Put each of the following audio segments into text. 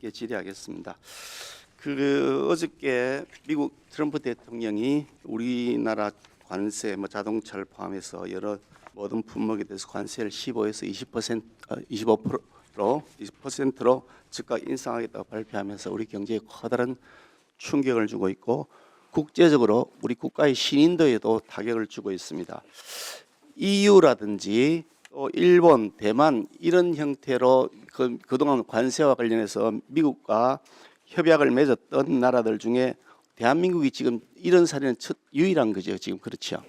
짧게 질의하겠습니다. 어저께 미국 트럼프 대통령이 우리나라 관세, 자동차를 포함해서 여러 모든 품목에 대해서 관세를 15에서 20%로 즉각 인상하겠다고 발표하면서 우리 경제에 커다란 충격을 주고 있고 국제적으로 우리 국가의 신인도에도 타격을 주고 있습니다. EU라든지 또 일본, 대만 이런 형태로 그동안 관세와 관련해서 미국과 협약을 맺었던 나라들 중에 대한민국이 지금 이런 사례는 유일한 거죠. 지금 그렇죠.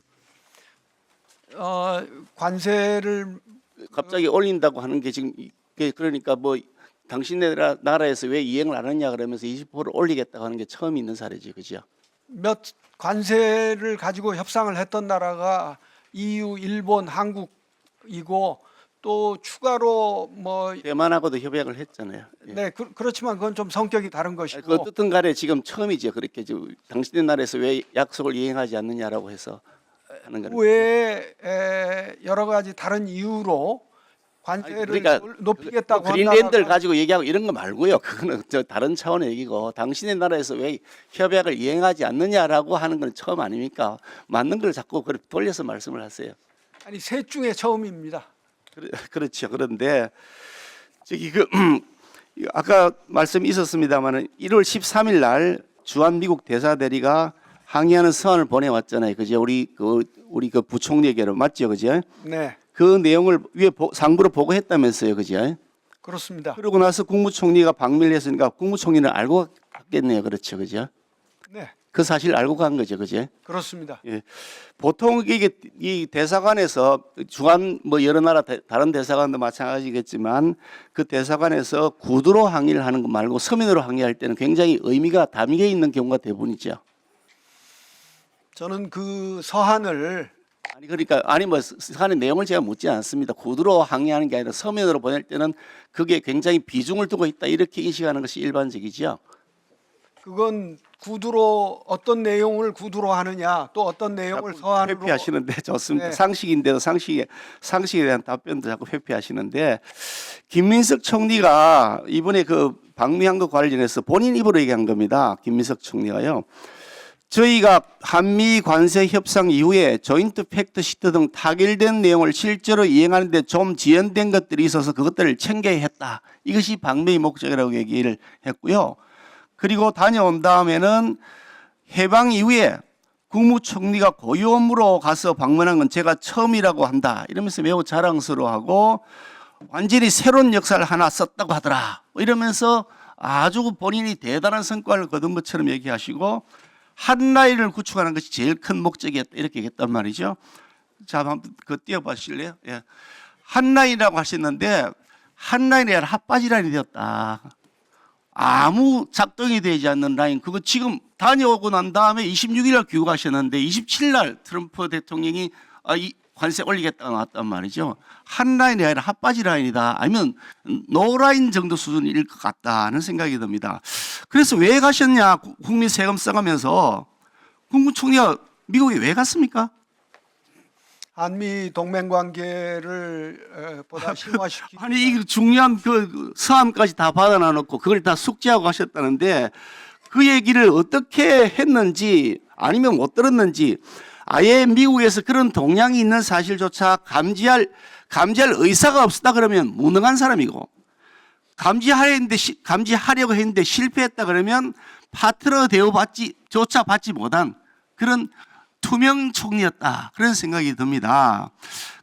관세를 갑자기 올린다고 하는 게 지금 그러니까 당신네 나라에서 왜 이행을 안 했냐 그러면서 20% 올리겠다고 하는 게 처음 있는 사례지, 그죠? 몇 관세를 가지고 협상을 했던 나라가 EU, 일본, 한국이고 또 추가로 대만하고도 협약을 했잖아요. 예. 네, 그렇지만 그건 좀 성격이 다른 것이고 어떻든 간에 지금 처음이죠. 그렇게 당신네 나라에서 왜 약속을 이행하지 않느냐라고 해서 하는 거는. 외에 여러 가지 다른 이유로 관세를 그러니까 높이겠다고 한 그린랜드를 나라가 가지고 얘기하고 이런 거 말고요. 그거는 다른 차원의 얘기고 당신의 나라에서 왜 협약을 이행하지 않느냐라고 하는 건 처음 아닙니까? 맞는 걸 자꾸 돌려서 말씀을 하세요. 아니 셋 중에 처음입니다. 그렇죠. 그런데 아까 말씀이 있었습니다만은 1월 13일 날 주한 미국 대사대리가 항의하는 서한을 보내왔잖아요. 그죠? 우리 그 부총리에게로 맞죠, 그죠? 네, 그 내용을 위에 상부로 보고했다면서요, 그죠? 그렇습니다. 그러고 나서 국무총리가 방미를 했으니까 국무총리는 알고 갔겠네요, 그렇죠, 그죠? 네, 그 사실 알고 간 거죠, 그죠? 그렇습니다. 예. 보통 이게 이 대사관에서 주한 여러 나라 다른 대사관도 마찬가지겠지만 그 대사관에서 구두로 항의를 하는 거 말고 서면으로 항의할 때는 굉장히 의미가 담겨 있는 경우가 대부분이죠. 저는 그 서한을 서한의 내용을 제가 묻지 않습니다. 구두로 항의하는 게 아니라 서면으로 보낼 때는 그게 굉장히 비중을 두고 있다 이렇게 인식하는 것이 일반적이죠. 그건 구두로 어떤 내용을 구두로 하느냐 또 어떤 내용을 서한으로 회피하시는데 좋습니다. 네. 상식인데도 상식에 대한 답변도 자꾸 회피하시는데 김민석 총리가 이번에 그 방미한 것 관련해서 본인 입으로 얘기한 겁니다. 김민석 총리가요. 저희가 한미 관세 협상 이후에 조인트 팩트 시트 등 타결된 내용을 실제로 이행하는 데 좀 지연된 것들이 있어서 그것들을 챙겨야 했다. 이것이 방미의 목적이라고 얘기를 했고요. 그리고 다녀온 다음에는 해방 이후에 국무총리가 고유 업무로 가서 방문한 건 제가 처음이라고 한다. 이러면서 매우 자랑스러워하고 완전히 새로운 역사를 하나 썼다고 하더라. 이러면서 아주 본인이 대단한 성과를 거둔 것처럼 얘기하시고 한라인을 구축하는 것이 제일 큰 목적이었다. 이렇게 얘기했단 말이죠. 자, 한번 그거 띄워보실래요? 예. 한라인이라고 하셨는데 한라인이 아니라 핫바지 라인이 되었다. 아무 작동이 되지 않는 라인. 그거 지금 다녀오고 난 다음에 26일 날 귀국하셨는데 27일 날 트럼프 대통령이 이 관세 올리겠다고 나왔단 말이죠. 한 라인이 아니라 핫바지 라인이다. 아니면 노라인 정도 수준일 것 같다는 생각이 듭니다. 그래서 왜 가셨냐? 국민 세금 써가면서 국무총리가 미국에 왜 갔습니까? 한미 동맹 관계를 보다 심화시키기 아니 이 중요한 그 서한까지 다 받아놔 놓고 그걸 다 숙지하고 가셨다는데 그 얘기를 어떻게 했는지 아니면 못 들었는지 아예 미국에서 그런 동향이 있는 사실조차 감지할 의사가 없었다 그러면 무능한 사람이고 감지하려고 했는데 실패했다 그러면 파트너 대우조차 받지 못한 그런 투명 총리였다. 그런 생각이 듭니다.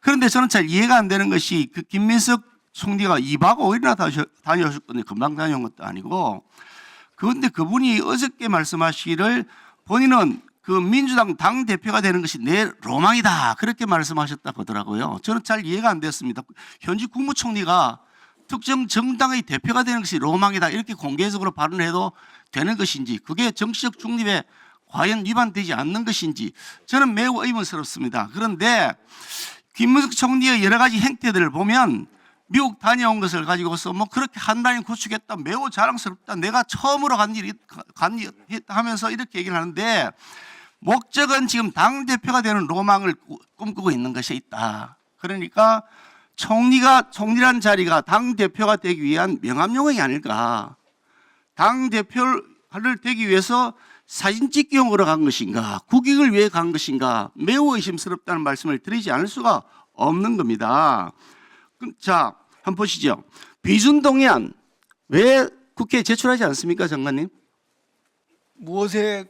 그런데 저는 잘 이해가 안 되는 것이 그 김민석 총리가 2박 5일이나 다녀오셨거든요. 금방 다녀온 것도 아니고. 그런데 그분이 어저께 말씀하시기를 본인은 그 민주당 당 대표가 되는 것이 내 로망이다. 그렇게 말씀하셨다고 하더라고요. 저는 잘 이해가 안 됐습니다. 현직 국무총리가 특정 정당의 대표가 되는 것이 로망이다. 이렇게 공개적으로 발언해도 되는 것인지 그게 정치적 중립에 과연 위반되지 않는 것인지 저는 매우 의문스럽습니다. 그런데 김문석 총리의 여러 가지 행태들을 보면 미국 다녀온 것을 가지고서 그렇게 한라인 구축했다 매우 자랑스럽다 내가 처음으로 간 일이 하면서 이렇게 얘기를 하는데 목적은 지금 당대표가 되는 로망을 꿈꾸고 있는 것이 있다. 그러니까 총리란 자리가 당대표가 되기 위한 명함용어이 아닐까. 당 대표를 되기 위해서 사진 찍기용으로 간 것인가, 국익을 위해 간 것인가 매우 의심스럽다는 말씀을 드리지 않을 수가 없는 겁니다. 자, 한번 보시죠. 비준동의안 왜 국회에 제출하지 않습니까, 장관님? 무엇에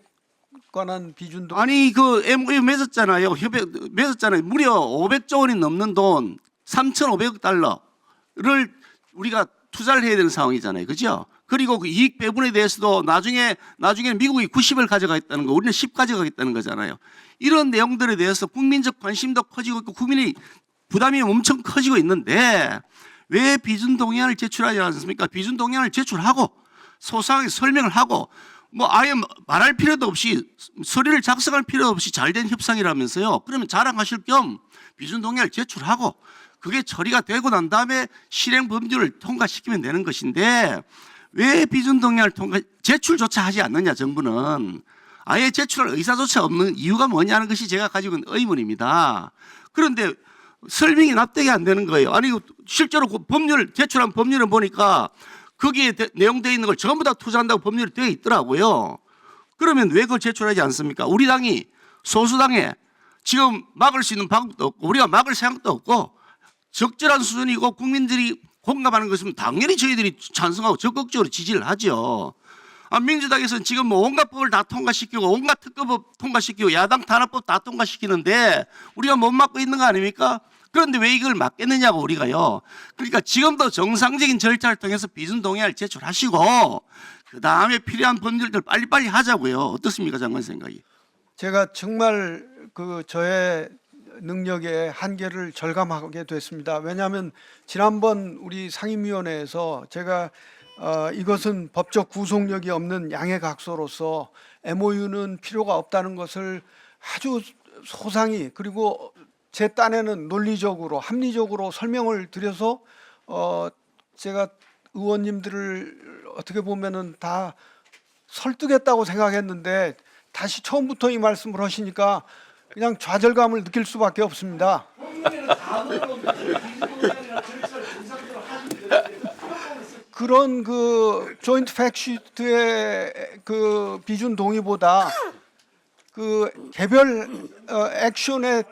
관한 비준동? 아니 그 MOU 맺었잖아요. 협약 맺었잖아요. 무려 500조 원이 넘는 돈 3,500억 달러를 우리가 투자를 해야 되는 상황이잖아요. 그죠? 그리고 그 이익 배분에 대해서도 나중에는 미국이 90을 가져가겠다는 거, 우리는 10 가져가겠다는 거잖아요. 이런 내용들에 대해서 국민적 관심도 커지고 있고 국민의 부담이 엄청 커지고 있는데 왜 비준동의안을 제출하지 않습니까? 비준동의안을 제출하고 소상하게 설명을 하고 뭐 아예 말할 필요도 없이 서류를 작성할 필요 없이 잘된 협상이라면서요. 그러면 자랑하실 겸 비준동의안을 제출하고 그게 처리가 되고 난 다음에 실행 법률을 통과시키면 되는 것인데 왜 비준동의안을 제출조차 하지 않느냐, 정부는. 아예 제출할 의사조차 없는 이유가 뭐냐는 것이 제가 가지고 있는 의문입니다. 그런데 설명이 납득이 안 되는 거예요. 아니 실제로 그 제출한 법률을 보니까 거기에 내용되어 있는 걸 전부 다 투자한다고 법률이 되어 있더라고요. 그러면 왜 그걸 제출하지 않습니까? 우리 당이 소수당에 지금 막을 수 있는 방법도 없고 우리가 막을 생각도 없고 적절한 수준이고 국민들이 공감하는 것이면 당연히 저희들이 찬성하고 적극적으로 지지를 하죠. 민주당에서는 지금 뭐 온갖 법을 다 통과시키고 온갖 특검법 통과시키고 야당 탄압법 다 통과시키는데 우리가 못 막고 있는 거 아닙니까? 그런데 왜 이걸 막겠느냐고 우리가요. 그러니까 지금도 정상적인 절차를 통해서 비준동의안을 제출하시고 그 다음에 필요한 법률들 빨리빨리 하자고요. 어떻습니까, 장관 생각이? 제가 정말 그 저의 능력의 한계를 절감하게 됐습니다. 왜냐하면 지난번 우리 상임위원회에서 제가 이것은 법적 구속력이 없는 양해각서로서 MOU는 필요가 없다는 것을 아주 소상히 그리고 제 딴에는 논리적으로 합리적으로 설명을 드려서 제가 의원님들을 어떻게 보면은 다 설득했다고 생각했는데 다시 처음부터 이 말씀을 하시니까 그냥 좌절감을 느낄 수밖에 없습니다. 그런 그 조인트 팩시트의 그 비준 동의보다 그 개별 액션에